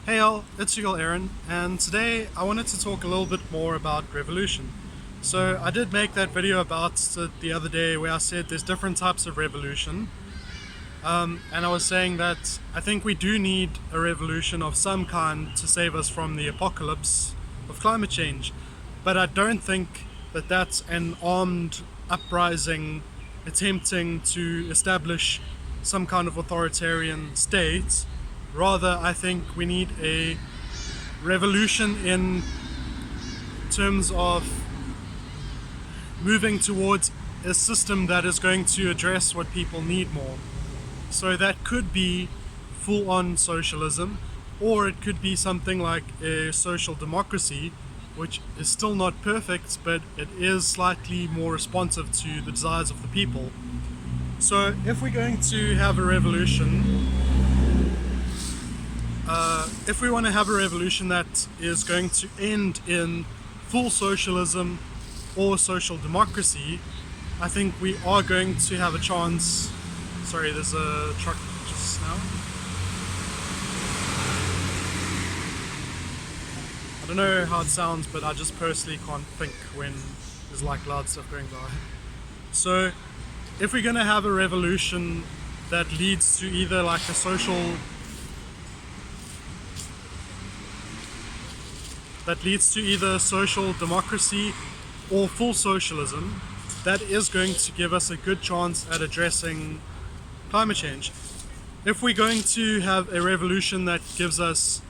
Hey all, it's your girl Aaron, and today I wanted to talk a little bit more about revolution. So I did make that video about it the other day where I said there's different types of revolution, and I was saying that I think we do need a revolution of some kind to save us from the apocalypse of climate change, but I don't think that that's an armed uprising attempting to establish some kind of authoritarian state. Rather, I think we need a revolution in terms of moving towards a system that is going to address what people need more. So that could be full-on socialism, or it could be something like a social democracy, which is still not perfect, but it is slightly more responsive to the desires of the people. So if we're going to have a revolution, if we want to have a revolution that is going to end in full socialism or social democracy, I think we are going to have a chance. Sorry, there's a truck just now. I don't know how it sounds, but I just personally can't think when there's like loud stuff going by. So if we're going to have a revolution that leads to either like a social democracy or full socialism, that is going to give us a good chance at addressing climate change. If we're going to have a revolution that gives us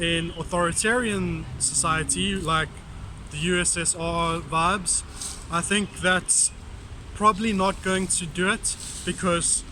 an authoritarian society like the USSR vibes, I think that's probably not going to do it, because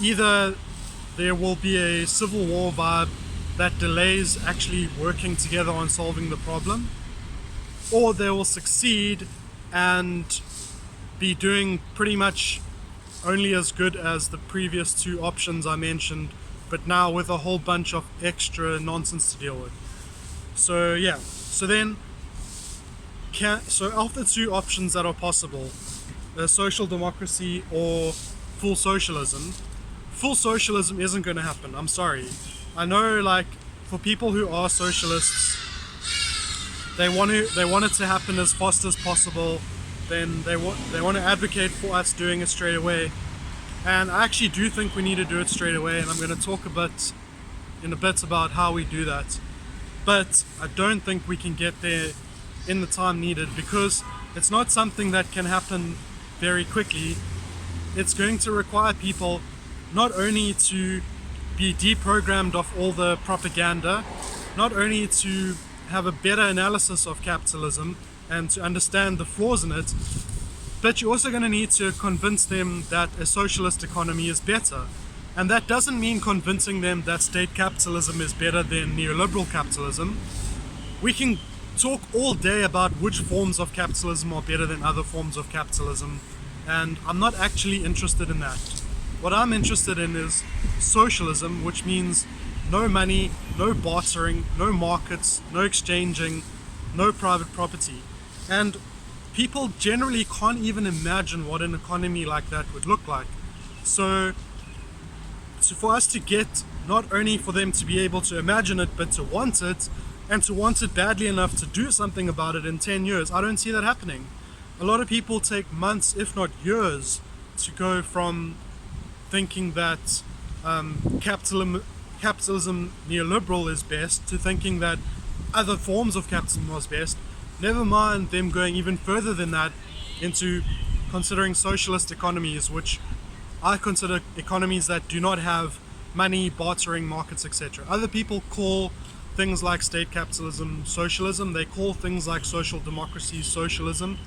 either there will be a civil war vibe that delays actually working together on solving the problem, or they will succeed and be doing pretty much only as good as the previous two options I mentioned, but now with a whole bunch of extra nonsense to deal with. So yeah, so of the two options that are possible, social democracy or full socialism isn't going to happen. I'm sorry. I know, like, for people who are socialists, they want it to happen as fast as possible. Then they want to advocate for us doing it straight away, and I actually do think we need to do it straight away. And I'm going to talk in a bit about how we do that. But I don't think we can get there in the time needed, because it's not something that can happen very quickly. It's going to require people not only to be deprogrammed of all the propaganda, not only to have a better analysis of capitalism and to understand the flaws in it, but you're also going to need to convince them that a socialist economy is better. And that doesn't mean convincing them that state capitalism is better than neoliberal capitalism. We can talk all day about which forms of capitalism are better than other forms of capitalism, and I'm not actually interested in that. What I'm interested in is socialism, which means no money, no bartering, no markets, no exchanging, no private property. And people generally can't even imagine what an economy like that would look like. So for us to get, not only for them to be able to imagine it, but to want it, and to want it badly enough to do something about it in 10 years, I don't see that happening. A lot of people take months, if not years, to go from thinking that capitalism neoliberal is best to thinking that other forms of capitalism was best. Never mind them going even further than that into considering socialist economies, which I consider economies that do not have money, bartering, markets, etc. Other people call things like state capitalism socialism. They call things like social democracy socialism,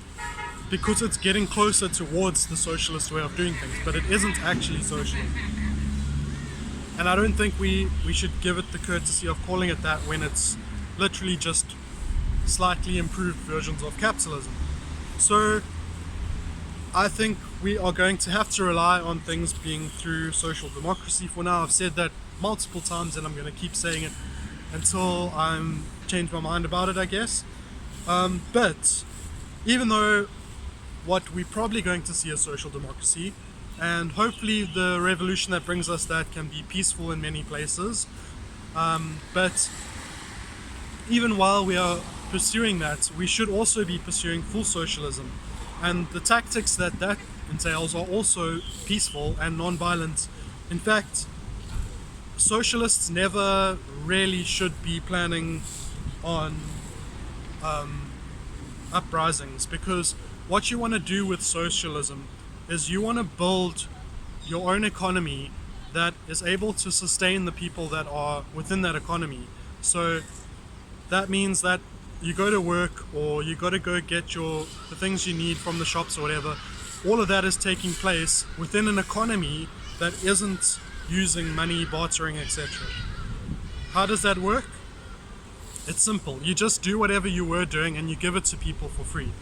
because it's getting closer towards the socialist way of doing things, but it isn't actually socialism. And I don't think we should give it the courtesy of calling it that when it's literally just slightly improved versions of capitalism. So I think we are going to have to rely on things being through social democracy for now. I've said that multiple times, and I'm going to keep saying it until I'm change my mind about it, I guess. But even though what we're probably going to see is social democracy, and hopefully the revolution that brings us that can be peaceful in many places, but even while we are pursuing that, we should also be pursuing full socialism. And the tactics that that entails are also peaceful and non-violent. In fact, socialists never really should be planning on uprisings, because what you want to do with socialism is you want to build your own economy that is able to sustain the people that are within that economy. So that means that you go to work, or you got to go get the things you need from the shops or whatever. All of that is taking place within an economy that isn't using money, bartering, etc. How does that work? It's simple. You just do whatever you were doing and you give it to people for free.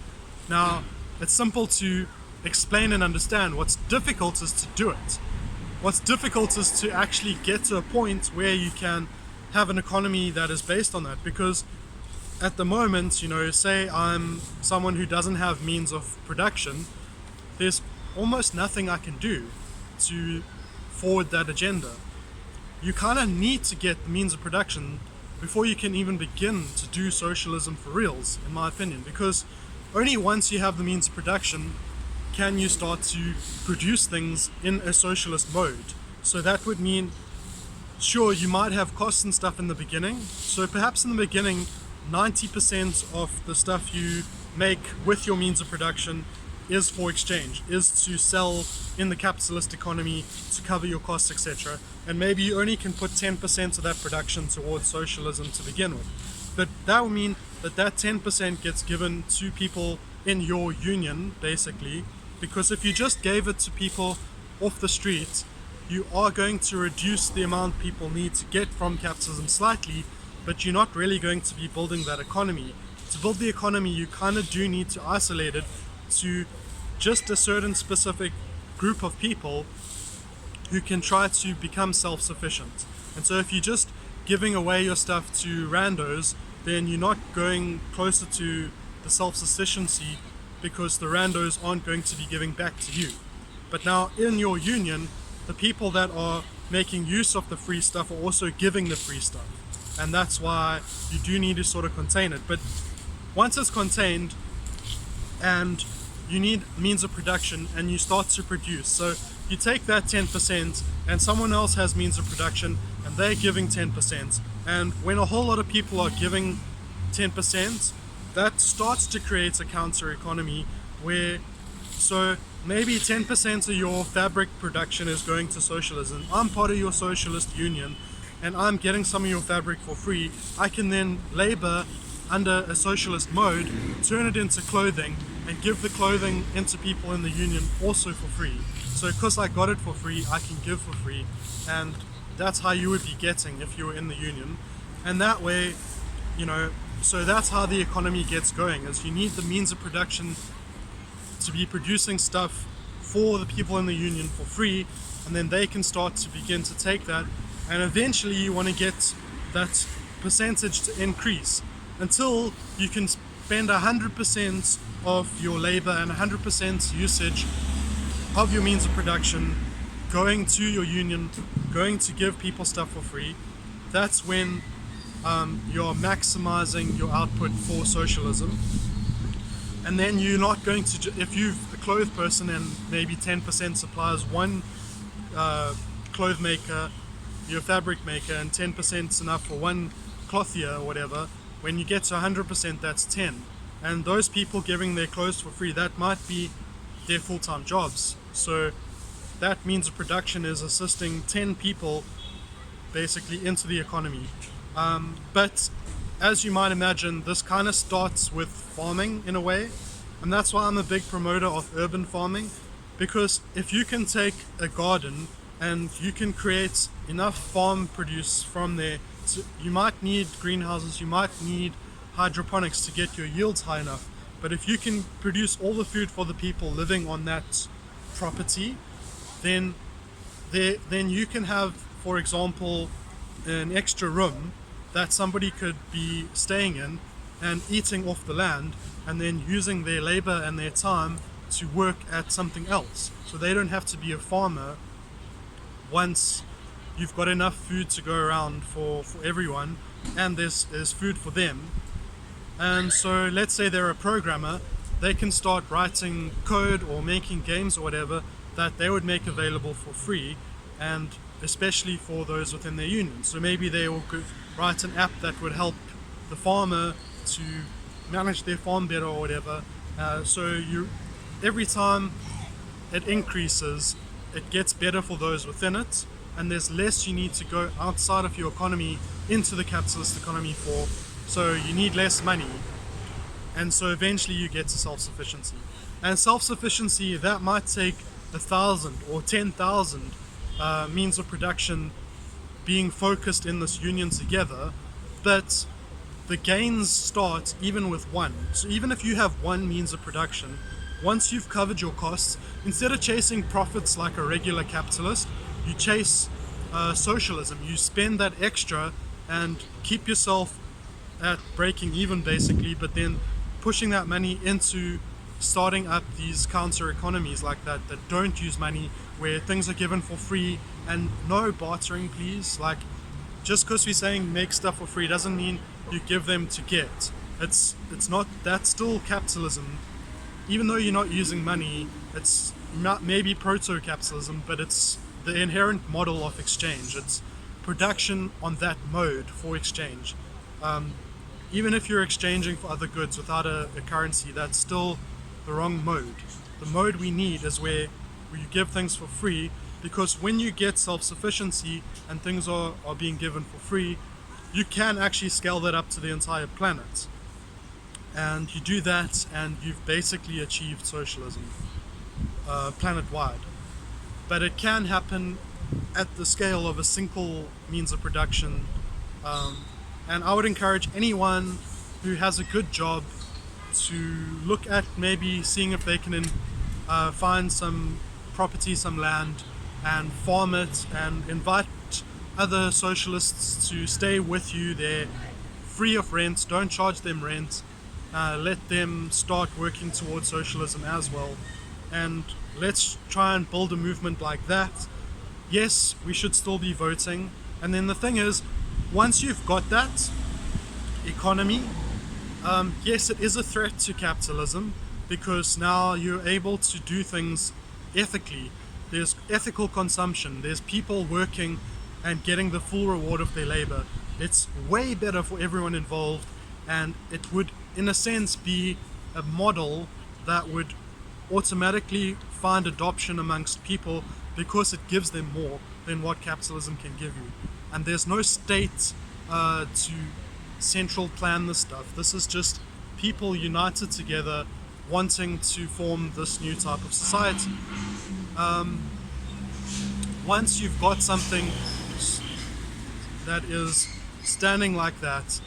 Now, it's simple to explain and understand. What's difficult is to do it. What's difficult is to actually get to a point where you can have an economy that is based on that. Because at the moment, say I'm someone who doesn't have means of production, there's almost nothing I can do to forward that agenda. You kind of need to get the means of production before you can even begin to do socialism for reals, in my opinion, because only once you have the means of production can you start to produce things in a socialist mode. So that would mean, sure, you might have costs and stuff in the beginning. So perhaps in the beginning, 90% of the stuff you make with your means of production is for exchange, is to sell in the capitalist economy to cover your costs, etc. And maybe you only can put 10% of that production towards socialism to begin with. But that would mean that 10% gets given to people in your union, basically, because if you just gave it to people off the street, you are going to reduce the amount people need to get from capitalism slightly, but you're not really going to be building that economy. To build the economy, you kind of do need to isolate it to just a certain specific group of people who can try to become self-sufficient. And so if you're just giving away your stuff to randos, then you're not going closer to the self-sufficiency, because the randos aren't going to be giving back to you. But now in your union, the people that are making use of the free stuff are also giving the free stuff. And that's why you do need to sort of contain it. But once it's contained and you need means of production and you start to produce, so you take that 10% and someone else has means of production and they're giving 10%, and when a whole lot of people are giving 10%, that starts to create a counter economy where, so maybe 10% of your fabric production is going to socialism. I'm part of your socialist union and I'm getting some of your fabric for free. I can then labor under a socialist mode, turn it into clothing, and give the clothing into people in the union also for free. So because I got it for free, I can give for free, and that's how you would be getting if you were in the union. And that way, so that's how the economy gets going, is you need the means of production to be producing stuff for the people in the union for free, and then they can start to begin to take that, and eventually you want to get that percentage to increase until you can spend 100% of your labor and 100% usage of your means of production going to your union, going to give people stuff for free. That's when you're maximizing your output for socialism. And then you're not going to, if you're a clothes person and maybe 10% supplies one clothes maker, your fabric maker, and 10% is enough for one clothier or whatever, when you get to 100%, that's 10. And those people giving their clothes for free, that might be their full-time jobs. So that means of production is assisting 10 people basically into the economy. But as you might imagine, this kind of starts with farming in a way, and that's why I'm a big promoter of urban farming, because if you can take a garden and you can create enough farm produce from there, you might need greenhouses, you might need hydroponics to get your yields high enough, but if you can produce all the food for the people living on that property, then you can have, for example, an extra room that somebody could be staying in and eating off the land, and then using their labor and their time to work at something else. So they don't have to be a farmer once you've got enough food to go around for everyone, and there's food for them. And so let's say they're a programmer, they can start writing code or making games or whatever that they would make available for free, and especially for those within their union. So maybe they will write an app that would help the farmer to manage their farm better or whatever. So every time it increases, it gets better for those within it, and there's less you need to go outside of your economy into the capitalist economy for. So you need less money, and so eventually you get to self-sufficiency. And self-sufficiency, that might take 1,000 or 10,000 means of production being focused in this union together, but the gains start even with one. So even if you have one means of production, once you've covered your costs, instead of chasing profits like a regular capitalist, you chase socialism. You spend that extra and keep yourself at breaking even basically, but then pushing that money into starting up these counter economies like that don't use money, where things are given for free, and no bartering please. Like, just because we're saying make stuff for free doesn't mean you give them to get. It's not, that's still capitalism. Even though you're not using money, it's not maybe proto-capitalism, but it's the inherent model of exchange. It's production on that mode for exchange. Even if you're exchanging for other goods without a currency, that's still the wrong mode. The mode we need is where you give things for free, because when you get self-sufficiency and things are being given for free, you can actually scale that up to the entire planet. And you do that and you've basically achieved socialism planet-wide. But it can happen at the scale of a single means of production. And I would encourage anyone who has a good job to look at maybe seeing if they can find some property, some land, and farm it, and invite other socialists to stay with you there free of rent. Don't charge them rent. Let them start working towards socialism as well, and let's try and build a movement like that. Yes, we should still be voting, and then the thing is, once you've got that economy, yes, it is a threat to capitalism, because now you're able to do things ethically. There's ethical consumption, there's people working and getting the full reward of their labor. It's way better for everyone involved, and it would, in a sense, be a model that would automatically find adoption amongst people, because it gives them more than what capitalism can give you. And there's no state to central plan this stuff. This is just people united together wanting to form this new type of society. Once you've got something that is standing like that,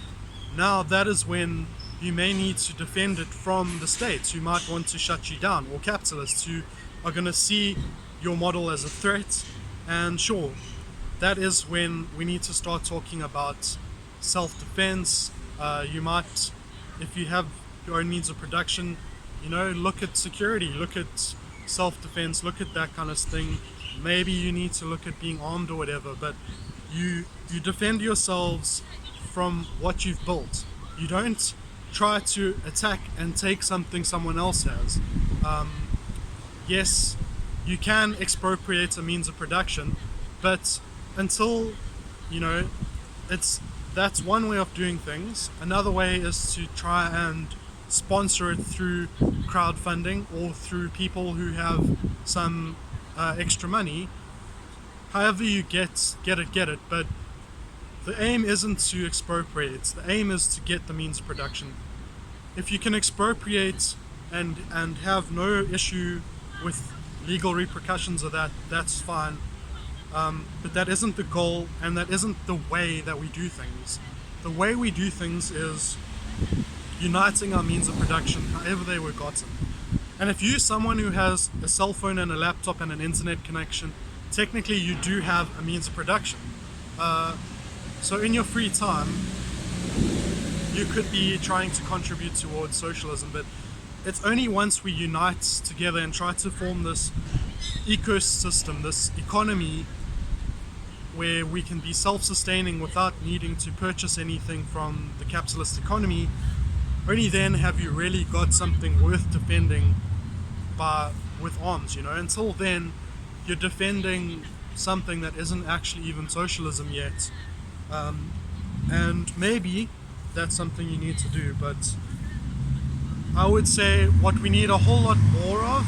now that is when you may need to defend it from the states who might want to shut you down, or capitalists who are going to see your model as a threat. And sure, that is when we need to start talking about self-defense. You might, if you have your own means of production, look at security, look at self-defense, look at that kind of thing. Maybe you need to look at being armed or whatever, but you defend yourselves from what you've built. You don't try to attack and take something someone else has. Yes, you can expropriate a means of production, but until, that's one way of doing things. Another way is to try and sponsor it through crowdfunding or through people who have some extra money. However you get it, but the aim isn't to expropriate. The aim is to get the means of production. If you can expropriate and have no issue with legal repercussions of that, that's fine. But that isn't the goal, and that isn't the way that we do things. The way we do things is uniting our means of production, however they were gotten. And if you're someone who has a cell phone and a laptop and an internet connection, technically you do have a means of production. So in your free time, you could be trying to contribute towards socialism, but it's only once we unite together and try to form this ecosystem, this economy, where we can be self-sustaining without needing to purchase anything from the capitalist economy, only then have you really got something worth defending with arms. Until then, you're defending something that isn't actually even socialism yet, and maybe that's something you need to do. But I would say what we need a whole lot more of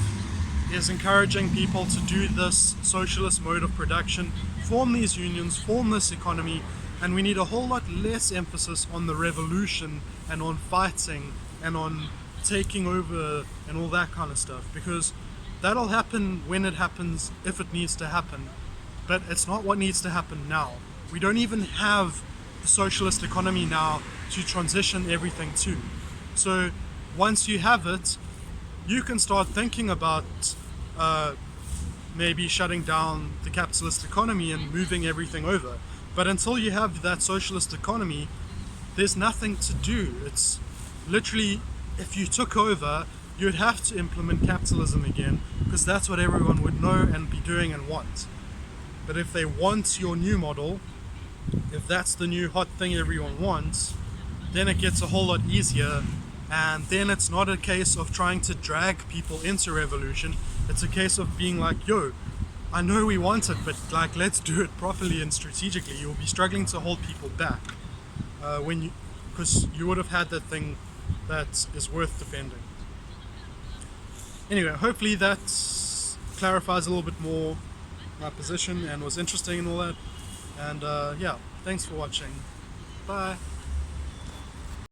is encouraging people to do this socialist mode of production, form these unions, form this economy, and we need a whole lot less emphasis on the revolution and on fighting and on taking over and all that kind of stuff, because that'll happen when it happens, if it needs to happen, but it's not what needs to happen now. We don't even have the socialist economy now to transition everything to. So once you have it, you can start thinking about maybe shutting down the capitalist economy and moving everything over. But until you have that socialist economy, there's nothing to do. It's literally, if you took over, you'd have to implement capitalism again, because that's what everyone would know and be doing and want. But if they want your new model, if that's the new hot thing everyone wants, then it gets a whole lot easier. And then it's not a case of trying to drag people into revolution. It's a case of being like, yo, I know we want it, but let's do it properly and strategically. You'll be struggling to hold people back because you would have had that thing that is worth defending. Anyway, hopefully that clarifies a little bit more my position and was interesting and all that. And yeah, thanks for watching. Bye.